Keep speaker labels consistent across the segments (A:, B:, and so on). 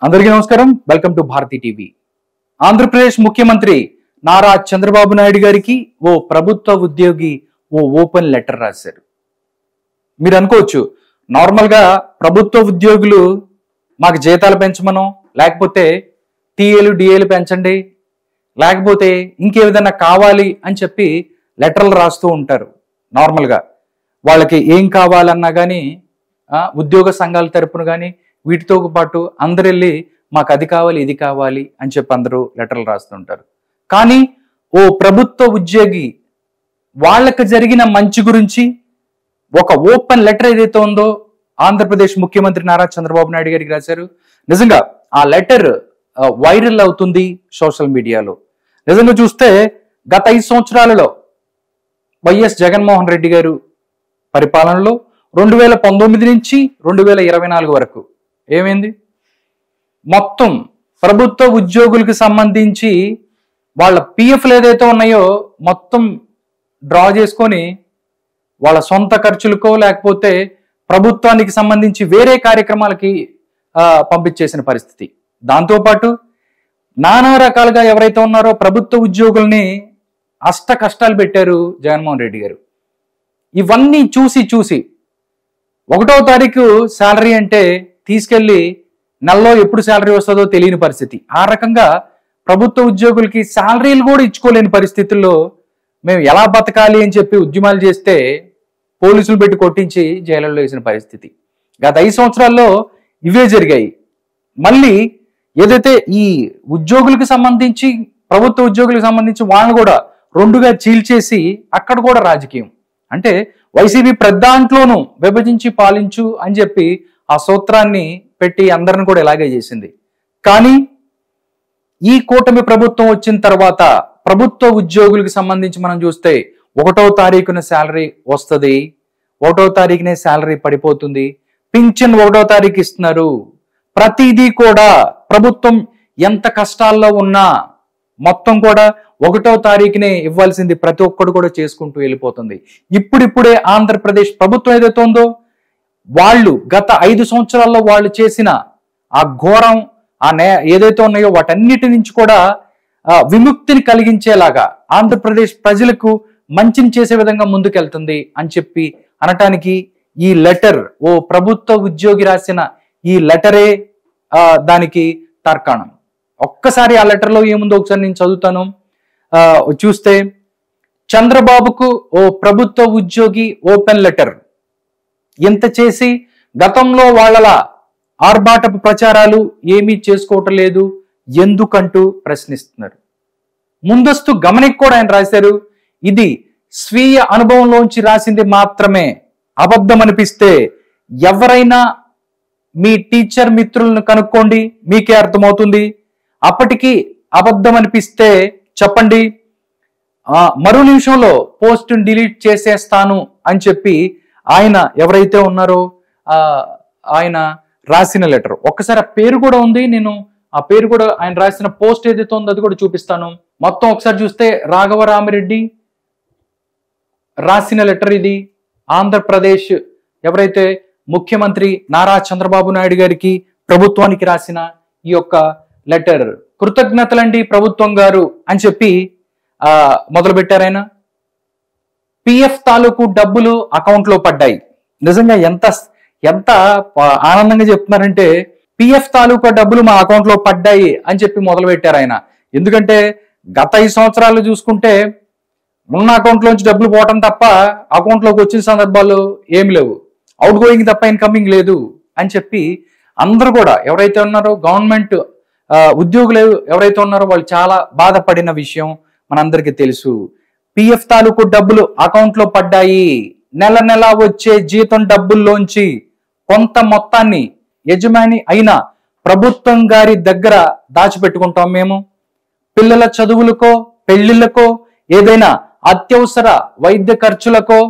A: అందరికీ నమస్కారం. Welcome to Bharati TV. Andhra Pradesh ముఖ్యమంత్రి నారా చంద్రబాబు నాయుడు గారికి ఓ ప్రభుత్వ ఉద్యోగి ఓ ఓపెన్ లెటర్ రాశారు. మీరు అనుకోవచ్చు, నార్మల్గా ప్రభుత్వ ఉద్యోగులు మాకు జీతాలు పెంచమనో, లేకపోతే టీఏలు డిఏలు పెంచండి, లేకపోతే ఇంకే విధంగా కావాలి అని చెప్పి లెటర్లు రాస్తూ ఉంటారు. నార్మల్గా వాళ్ళకి ఏం కావాలన్నా కానీ ఉద్యోగ సంఘాల తరపున కానీ వీటితో పాటు అందరు వెళ్ళి మాకు అది కావాలి ఇది కావాలి అని చెప్పి అందరూ లెటర్లు రాస్తుంటారు. కానీ ఓ ప్రభుత్వ ఉద్యోగి వాళ్ళకి జరిగిన మంచి గురించి ఒక ఓపెన్ లెటర్ ఏదైతే ఉందో ఆంధ్రప్రదేశ్ ముఖ్యమంత్రి నారా చంద్రబాబు నాయుడు గారికి రాశారు. నిజంగా ఆ లెటర్ వైరల్ అవుతుంది సోషల్ మీడియాలో. నిజంగా చూస్తే గత 5 సంవత్సరాలలో వైఎస్ జగన్మోహన్ రెడ్డి గారు పరిపాలనలో 2019 నుంచి 2024 వరకు ఏమైంది? మొత్తం ప్రభుత్వ ఉద్యోగులకు సంబంధించి వాళ్ళ పిఎఫ్లు ఏదైతే ఉన్నాయో మొత్తం డ్రా చేసుకొని వాళ్ళ సొంత ఖర్చులకో లేకపోతే ప్రభుత్వానికి సంబంధించి వేరే కార్యక్రమాలకి పంపించేసిన పరిస్థితి. దాంతోపాటు నానా రకాలుగా ఎవరైతే ఉన్నారో ప్రభుత్వ ఉద్యోగుల్ని అష్ట కష్టాలు పెట్టారు జగన్మోహన్ రెడ్డి గారు. ఇవన్నీ చూసి 1వ తారీఖు శాలరీ అంటే తీసుకెళ్లి నెలలో ఎప్పుడు శాలరీ వస్తుందో తెలియని పరిస్థితి. ఆ రకంగా ప్రభుత్వ ఉద్యోగులకి శాలరీలు కూడా ఇచ్చుకోలేని పరిస్థితుల్లో మేము ఎలా బతకాలి అని చెప్పి ఉద్యమాలు చేస్తే పోలీసులు పెట్టి కొట్టించి జైలులో వేసిన పరిస్థితి. గత 5 సంవత్సరాల్లో ఇవే జరిగాయి. మళ్ళీ ఏదైతే ఈ ఉద్యోగులకు సంబంధించి ప్రభుత్వ ఉద్యోగులకు సంబంధించి వాళ్ళని కూడా 2గా చీల్చేసి అక్కడ కూడా రాజకీయం అంటే వైసీపీ ప్రధాంట్లోనూ విభజించి పాలించు అని చెప్పి ఆ సూత్రాన్ని పెట్టి అందరిని కూడా ఇలాగే చేసింది. కానీ ఈ కూటమి ప్రభుత్వం వచ్చిన తర్వాత ప్రభుత్వ ఉద్యోగులకు సంబంధించి మనం చూస్తే 1వ తారీఖున శాలరీ వస్తుంది, 1వ తారీఖునే శాలరీ పడిపోతుంది, పింఛన్ 1వ తారీఖు ఇస్తున్నారు. ప్రతిదీ కూడా ప్రభుత్వం ఎంత కష్టాల్లో ఉన్నా మొత్తం కూడా 1వ తారీఖునే ఇవ్వాల్సింది ప్రతి ఒక్కడు కూడా చేసుకుంటూ వెళ్ళిపోతుంది. ఇప్పుడిప్పుడే ఆంధ్రప్రదేశ్ ప్రభుత్వం ఏదైతే ఉందో వాళ్ళు గత 5 సంవత్సరాల్లో వాళ్ళు చేసిన ఆ ఘోరం ఏదైతే ఉన్నాయో వాటన్నిటి నుంచి కూడా విముక్తిని కలిగించేలాగా ఆంధ్రప్రదేశ్ ప్రజలకు మంచిని చేసే విధంగా ముందుకెళ్తుంది అని చెప్పి అనటానికి ఈ లెటర్ ఓ ప్రభుత్వ ఉద్యోగి రాసిన ఈ లెటరే దానికి తర్కాణం. ఒక్కసారి ఆ లెటర్లో ఏముందో ఒకసారి నేను చదువుతాను. చూస్తే చంద్రబాబుకు ఓ ప్రభుత్వ ఉద్యోగి ఓపెన్ లెటర్. ఇంత చేసి గతంలో వాళ్ళ ఆర్భాటపు ప్రచారాలు ఏమీ చేసుకోవటం లేదు ఎందుకంటూ ప్రశ్నిస్తున్నారు. ముందస్తు గమనిక కూడా ఆయన రాశారు. ఇది స్వీయ అనుభవంలోంచి రాసింది మాత్రమే. అబద్ధం అనిపిస్తే ఎవరైనా మీ టీచర్ మిత్రులను కనుక్కోండి, మీకే అర్థమవుతుంది. అప్పటికి అబద్ధం అనిపిస్తే చెప్పండి, మరో నిమిషంలో పోస్ట్ డిలీట్ చేసేస్తాను అని చెప్పి ఆయన ఎవరైతే ఉన్నారో ఆయన రాసిన లెటర్. ఒక్కసారి ఆ పేరు కూడా ఉంది, నేను ఆ పేరు కూడా ఆయన రాసిన పోస్ట్ ఏదైతే ఉందో అది కూడా చూపిస్తాను. మొత్తం ఒకసారి చూస్తే రాఘవరామిరెడ్డి రాసిన లెటర్ ఇది. ఆంధ్రప్రదేశ్ ఎవరైతే ముఖ్యమంత్రి నారా చంద్రబాబు నాయుడు గారికి ప్రభుత్వానికి రాసిన ఈ యొక్క లెటర్. కృతజ్ఞతలండి ప్రభుత్వం గారు అని చెప్పి మొదలు పెట్టారు ఆయన. పిఎఫ్ తాలూకు డబ్బులు అకౌంట్లో పడ్డాయి. నిజంగా ఎంత ఎంత ఆనందంగా చెప్తున్నారంటే పిఎఫ్ తాలూకా డబ్బులు మా అకౌంట్లో పడ్డాయి అని చెప్పి మొదలు పెట్టారు ఆయన. ఎందుకంటే గత 5 సంవత్సరాలు చూసుకుంటే ఉన్న అకౌంట్లోంచి డబ్బులు పోవటం తప్ప అకౌంట్లోకి వచ్చిన సందర్భాలు ఏమి లేవు, అవుట్ గోయింగ్ తప్ప ఇన్కమింగ్ లేదు అని చెప్పి అందరూ కూడా ఎవరైతే ఉన్నారో గవర్నమెంట్ ఉద్యోగులు ఎవరైతే ఉన్నారో వాళ్ళు చాలా బాధపడిన విషయం మనందరికీ తెలుసు. పిఎఫ్ తాలూకు డబ్బులు అకౌంట్లో పడ్డాయి. నెల నెల వచ్చే జీతం డబ్బుల్లోంచి కొంత మొత్తాన్ని యజమాని అయిన ప్రభుత్వం గారి దగ్గర దాచిపెట్టుకుంటాం మేము. పిల్లల చదువులకో, పెళ్లిళ్ళకో, ఏదైనా అత్యవసర వైద్య ఖర్చులకో,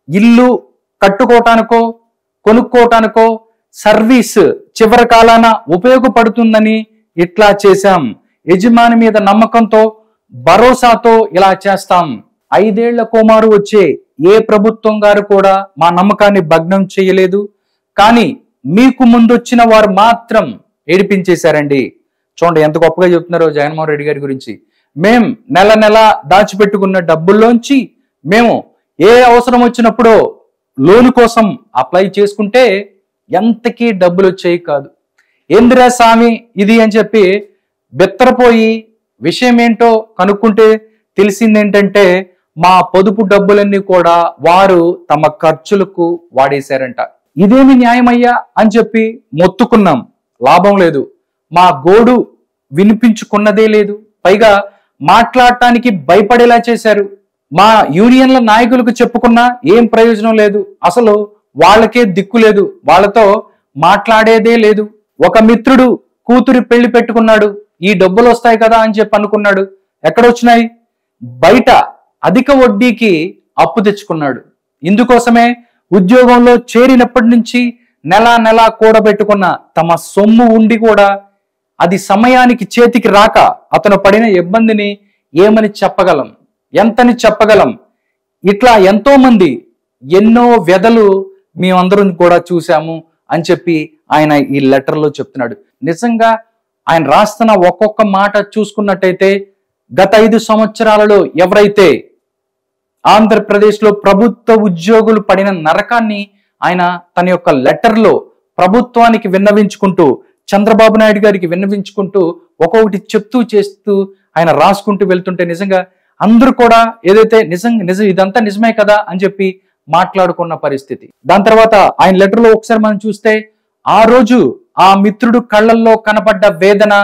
A: ఇల్లు కట్టుకోవటానికో, కొనుక్కోవటానికో, సర్వీస్ చివరి కాలాన ఉపయోగపడుతుందని ఇట్లా చేశాం. యజమాని మీద నమ్మకంతో భరోసాతో ఇలా చేస్తాం. 5 ఏళ్ల కోమారు వచ్చే ఏ ప్రభుత్వం గారు కూడా మా నమ్మకాన్ని భగ్నం చేయలేదు. కానీ మీకు ముందొచ్చిన వారు మాత్రం ఏడిపించేశారండి. చూడండి ఎంత గొప్పగా చెప్తున్నారో జగన్మోహన్ రెడ్డి గారి గురించి. మేం నెల నెల దాచిపెట్టుకున్న డబ్బుల్లోంచి మేము ఏ అవసరం వచ్చినప్పుడో లోను కోసం అప్లై చేసుకుంటే ఎంతకీ డబ్బులు వచ్చాయి కాదు. ఏందిరా స్వామి ఇది అని చెప్పి బెత్తరపోయి విషయం ఏంటో కనుక్కుంటే తెలిసిందేంటంటే మా పొదుపు డబ్బులన్నీ కూడా వారు తమ ఖర్చులకు వాడేశారంట. ఇదేమి న్యాయమయ్యా అని చెప్పి మొత్తుకున్నాం, లాభం లేదు. మా గోడు వినిపించుకున్నదే లేదు. పైగా మాట్లాడటానికి భయపడేలా చేశారు. మా యూనియన్ల నాయకులకు చెప్పుకున్నా ఏం ప్రయోజనం లేదు. అసలు వాళ్ళకే దిక్కు లేదు, వాళ్ళతో మాట్లాడేదే లేదు. ఒక మిత్రుడు కూతురి పెళ్లి పెట్టుకున్నాడు, ఈ డబ్బులు వస్తాయి కదా అని చెప్పి అనుకున్నాడు. ఎక్కడొచ్చినాయి? బయట అధిక వడ్డీకి అప్పు తెచ్చుకున్నాడు. ఇందుకోసమే ఉద్యోగంలో చేరినప్పటి నుంచి నెల నెల కూడబెట్టుకున్న తమ సొమ్ము ఉండి కూడా అది సమయానికి చేతికి రాక అతను పడిన ఇబ్బందిని ఏమని చెప్పగలం, ఎంతని చెప్పగలం? ఇట్లా ఎంతో మంది ఎన్నో వ్యధలు మేమందరం కూడా చూసాము అని చెప్పి ఆయన ఈ లెటర్లో చెప్తున్నాడు. నిజంగా ఆయన రాస్తున్న ఒక్కొక్క మాట చూసుకున్నట్టయితే గత 5 సంవత్సరాలలో ఎవరైతే ఆంధ్రప్రదేశ్లో ప్రభుత్వ ఉద్యోగులు పడిన నరకాన్ని ఆయన తన యొక్క లెటర్లో ప్రభుత్వానికి విన్నవించుకుంటూ, చంద్రబాబు నాయుడు గారికి విన్నవించుకుంటూ ఒక్కొక్కటి చెప్తూ చేస్తూ ఆయన రాసుకుంటూ వెళ్తుంటే నిజంగా అందరూ కూడా ఏదైతే నిజం ఇదంతా నిజమే కదా అని చెప్పి మాట్లాడుకున్న పరిస్థితి. దాని తర్వాత ఆయన లెటర్లో ఒకసారి మనం చూస్తే ఆ రోజు ఆ మిత్రుడు కళ్ళల్లో కనపడ్డ వేదన,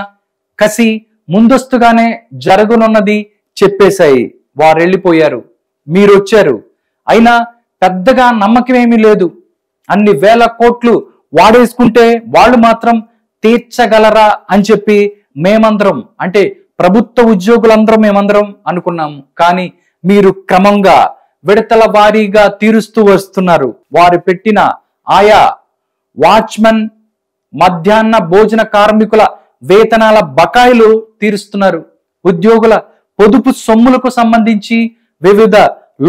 A: కసి ముందస్తుగానే జరగనున్నది చెప్పేశాయి. వారు వెళ్ళిపోయారు, మీరు వచ్చారు. అయినా పెద్దగా నమ్మకం ఏమీ లేదు. అన్ని వేల కోట్లు వాడేసుకుంటే వాళ్ళు మాత్రం తీర్చగలరా అని చెప్పి మేమందరం, అంటే ప్రభుత్వ ఉద్యోగులందరం మేమందరం అనుకున్నాము. కానీ మీరు క్రమంగా విడతల వారీగా తీరుస్తూ వస్తున్నారు. వారు పెట్టిన ఆయా వాచ్మెన్, మధ్యాహ్న భోజన కార్మికుల వేతనాల బకాయిలు తీరుస్తున్నారు. ఉద్యోగుల పొదుపు సొమ్ములకు సంబంధించి వివిధ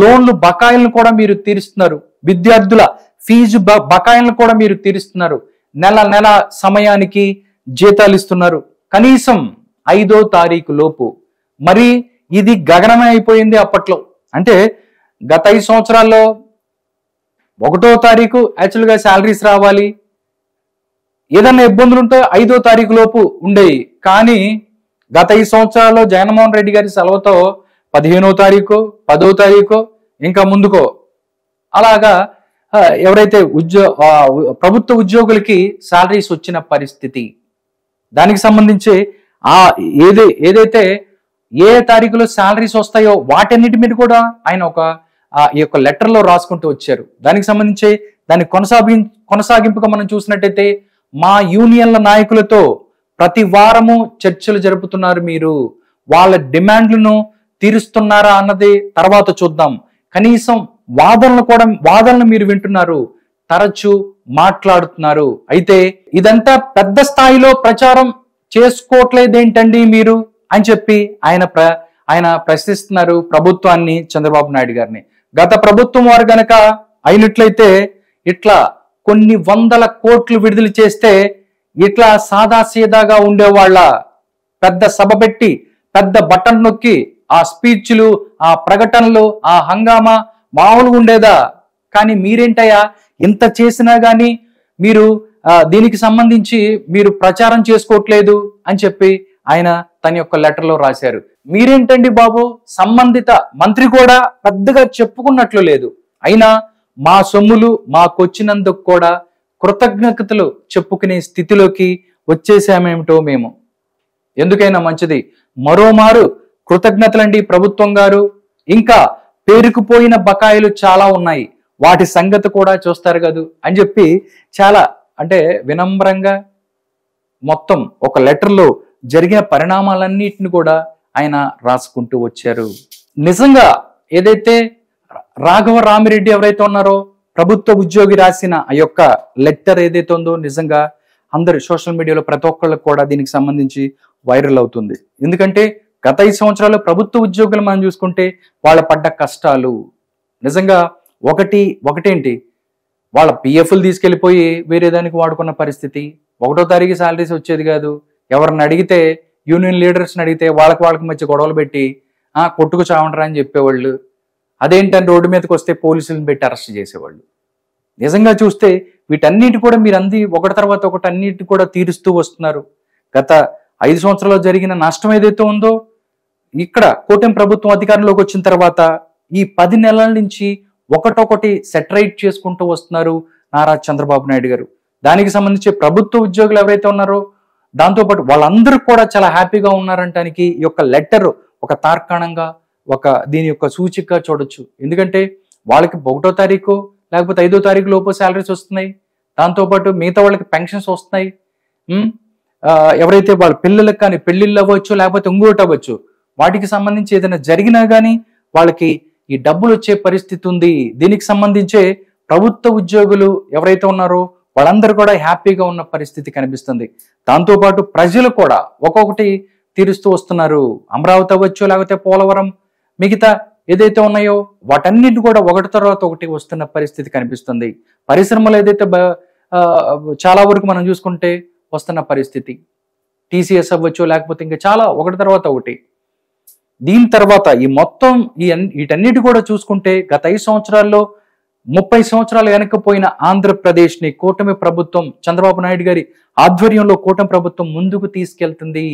A: లోన్లు బకాయిలను కూడా మీరు తీరుస్తున్నారు. విద్యార్థుల ఫీజు బకాయిలను కూడా మీరు తీరుస్తున్నారు. నెల నెల సమయానికి జీతాలు ఇస్తున్నారు. కనీసం 5వ తారీఖు లోపు. మరి ఇది గగనమే అయిపోయింది అప్పట్లో. అంటే గత 5 సంవత్సరాల్లో 1వ తారీఖు యాక్చువల్గా శాలరీస్ రావాలి, ఏదన్నా ఇబ్బందులు ఉంటే 5వ తారీఖు లోపు ఉండేవి. కానీ గత 5 సంవత్సరాల్లో జగన్మోహన్ రెడ్డి గారి సెలవుతో 15వ తారీఖు, 10వ తారీఖు, ఇంకా ముందుకో అలాగా ఎవరైతే ప్రభుత్వ ఉద్యోగులకి శాలరీస్ వచ్చిన పరిస్థితి. దానికి సంబంధించి ఏదైతే ఏ తారీఖులో శాలరీస్ వస్తాయో వాటన్నిటి మీద కూడా ఆయన ఈ యొక్క లెటర్లో రాసుకుంటూ వచ్చారు. దానికి సంబంధించి దాని కొనసాగింపుగా మనం చూసినట్టయితే మా యూనియన్ల నాయకులతో ప్రతి వారము చర్చలు జరుపుతున్నారు. మీరు వాళ్ళ డిమాండ్లను తీరుస్తున్నారా అన్నది తర్వాత చూద్దాం. కనీసం వాదనలు మీరు వింటున్నారు, తరచూ మాట్లాడుతున్నారు. అయితే ఇదంతా పెద్ద స్థాయిలో ప్రచారం చేసుకోవట్లేదేంటండి మీరు అని చెప్పి ఆయన ప్రశ్నిస్తున్నారు ప్రభుత్వాన్ని, చంద్రబాబు నాయుడు గారిని. గత ప్రభుత్వం వారు గనక అయినట్లయితే ఇట్లా కొన్ని వందల కోట్లు విడుదల చేస్తే ఇట్లా సాదాసీదాగా ఉండేవాళ్ళ, పెద్ద సభ పెట్టి పెద్ద బటన్ నొక్కి ఆ స్పీచ్లు, ఆ ప్రకటనలు, ఆ హంగామా మామూలుగా ఉండేదా? కానీ మీరేంటయ్యా ఇంత చేసినా గానీ మీరు దీనికి సంబంధించి మీరు ప్రచారం చేసుకోవట్లేదు అని చెప్పి ఆయన తన యొక్క లెటర్లో రాశారు. మీరేంటండి బాబు, సంబంధిత మంత్రి కూడా పెద్దగా చెప్పుకున్నట్లు లేదు. అయినా మా సొమ్ములు మాకొచ్చినందుకు కూడా కృతజ్ఞతలు చెప్పుకునే స్థితిలోకి వచ్చేసామేమిటో మేము. ఎందుకైనా మంచిది మరోమారు కృతజ్ఞతలండి ప్రభుత్వం గారు. ఇంకా పేరుకుపోయిన బకాయిలు చాలా ఉన్నాయి, వాటి సంగతి కూడా చూస్తారు కదూ అని చెప్పి చాలా అంటే వినమ్రంగా మొత్తం ఒక లెటర్లో జరిగిన పరిణామాలన్నిటిని కూడా ఆయన రాసుకుంటూ వచ్చారు. నిజంగా ఏదైతే రాఘవ రామిరెడ్డి ఎవరైతే ఉన్నారో ప్రభుత్వ ఉద్యోగి రాసిన ఆ యొక్క లెటర్ ఏదైతే ఉందో నిజంగా అందరు సోషల్ మీడియాలో ప్రతి ఒక్కళ్ళకి కూడా దీనికి సంబంధించి వైరల్ అవుతుంది. ఎందుకంటే గత 5 సంవత్సరాలు ప్రభుత్వ ఉద్యోగులు మనం చూసుకుంటే వాళ్ళ పడ్డ కష్టాలు నిజంగా ఒకటేంటి, వాళ్ళ పిఎఫ్లు తీసుకెళ్లిపోయి వేరే దానికి వాడుకున్న పరిస్థితి, 1వ తారీఖు శాలరీస్ వచ్చేది కాదు. ఎవరిని అడిగితే యూనియన్ లీడర్స్ని అడిగితే వాళ్ళకి మధ్య గొడవలు పెట్టి కొట్టుకు చావంటారా అని చెప్పేవాళ్ళు. అదేంటని రోడ్డు మీదకి వస్తే పోలీసులను పెట్టి అరెస్ట్ చేసేవాళ్ళు. నిజంగా చూస్తే వీటన్నిటి కూడా మీరు ఒకటి తర్వాత ఒకటి అన్నిటి కూడా తీరుస్తూ వస్తున్నారు. గత 5 సంవత్సరాల్లో జరిగిన నష్టం ఏదైతే ఉందో ఇక్కడ కూటమి ప్రభుత్వం అధికారంలోకి వచ్చిన తర్వాత ఈ 10 నెలల నుంచి ఒకటొకటి సెటరైట్ చేసుకుంటూ వస్తున్నారు నారా చంద్రబాబు నాయుడు గారు. దానికి సంబంధించి ప్రభుత్వ ఉద్యోగులు ఎవరైతే ఉన్నారో దాంతోపాటు వాళ్ళందరూ కూడా చాలా హ్యాపీగా ఉన్నారంటానికి ఈ యొక్క లెటర్ ఒక తార్కాణంగా దీని యొక్క సూచికగా చూడొచ్చు. ఎందుకంటే వాళ్ళకి 1వ తారీఖు లేకపోతే 5వ తారీఖు లోపు శాలరీస్ వస్తున్నాయి. దాంతోపాటు మిగతా వాళ్ళకి పెన్షన్స్ వస్తున్నాయి. ఎవరైతే వాళ్ళ పిల్లలకు కానీ పెళ్లిళ్ళు అవ్వచ్చు లేకపోతే ఇంకోటి అవ్వచ్చు, వాటికి సంబంధించి ఏదైనా జరిగినా కానీ వాళ్ళకి ఈ డబ్బులు వచ్చే పరిస్థితి ఉంది. దీనికి సంబంధించే ప్రభుత్వ ఉద్యోగులు ఎవరైతే ఉన్నారో వాళ్ళందరూ కూడా హ్యాపీగా ఉన్న పరిస్థితి కనిపిస్తుంది. దాంతోపాటు ప్రజలు కూడా ఒక్కొక్కటి తీరుస్తూ వస్తున్నారు. అమరావతి అవ్వచ్చు లేకపోతే పోలవరం మిగతా ఏదైతే ఉన్నాయో వాటన్నిటి కూడా ఒకటి తర్వాత ఒకటి వస్తున్న పరిస్థితి కనిపిస్తుంది. పరిశ్రమలు ఏదైతే చాలా వరకు మనం చూసుకుంటే వస్తున్న పరిస్థితి, టీసీఎస్ అవ్వచ్చు లేకపోతే ఇంకా చాలా ఒకటి తర్వాత ఒకటి. దీని తర్వాత ఈ మొత్తం వీటన్నిటి కూడా చూసుకుంటే గత 5 సంవత్సరాల్లో 30 సంవత్సరాలు వెనకపోయిన ఆంధ్రప్రదేశ్ని కూటమి ప్రభుత్వం చంద్రబాబు నాయుడు గారి ఆధ్వర్యంలో కూటమి ప్రభుత్వం ముందుకు తీసుకెళ్తుంది,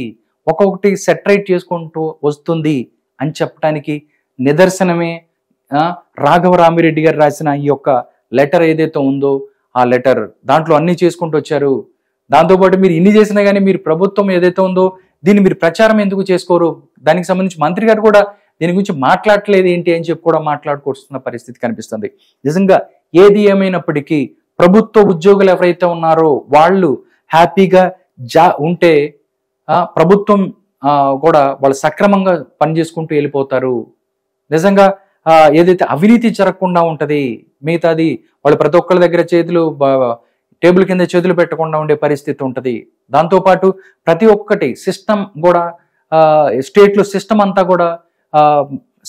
A: ఒక్కొక్కటి సెటరైట్ చేసుకుంటూ వస్తుంది అని చెప్పడానికి నిదర్శనమే రాఘవరామిరెడ్డి గారు రాసిన ఈ యొక్క లెటర్ ఏదైతే ఉందో ఆ లెటర్. దాంట్లో అన్ని చేసుకుంటూ వచ్చారు. దాంతోపాటు మీరు ఇన్ని చేసినా కానీ మీరు ప్రభుత్వం ఏదైతే ఉందో దీన్ని మీరు ప్రచారం ఎందుకు చేసుకోరు, దానికి సంబంధించి మంత్రి గారు కూడా దీని గురించి మాట్లాడట్లేదు ఏంటి అని చెప్పి కూడా మాట్లాడుకొస్తున్న పరిస్థితి కనిపిస్తుంది. నిజంగా ఏది ఏమైనప్పటికీ ప్రభుత్వ ఉద్యోగులు ఎవరైతే ఉన్నారో వాళ్ళు హ్యాపీగా ఉంటే ప్రభుత్వం కూడా వాళ్ళు సక్రమంగా పనిచేసుకుంటూ వెళ్ళిపోతారు. నిజంగా ఏదైతే అవినీతి జరగకుండా ఉంటది, మిగతాది వాళ్ళు ప్రతి ఒక్కరి దగ్గర టేబుల్ కింద చేతులు పెట్టకుండా ఉండే పరిస్థితి ఉంటది. దాంతోపాటు ప్రతి ఒక్కటి సిస్టమ్ కూడా స్టేట్లో సిస్టమ్ అంతా కూడా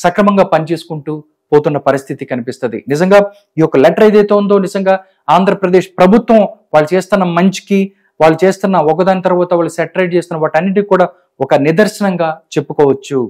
A: సక్రమంగా పనిచేసుకుంటూ పోతున్న పరిస్థితి కనిపిస్తుంది. నిజంగా ఈ యొక్క లెటర్ ఏదైతే ఉందో నిజంగా ఆంధ్రప్రదేశ్ ప్రభుత్వం వాళ్ళు చేస్తున్న మంచికి, వాళ్ళు చేస్తున్న ఒకదాని తర్వాత వాళ్ళు సెటరైట్ చేస్తున్న వాటన్నిటికి కూడా ఒక నిదర్శనంగా చెప్పుకోవచ్చు.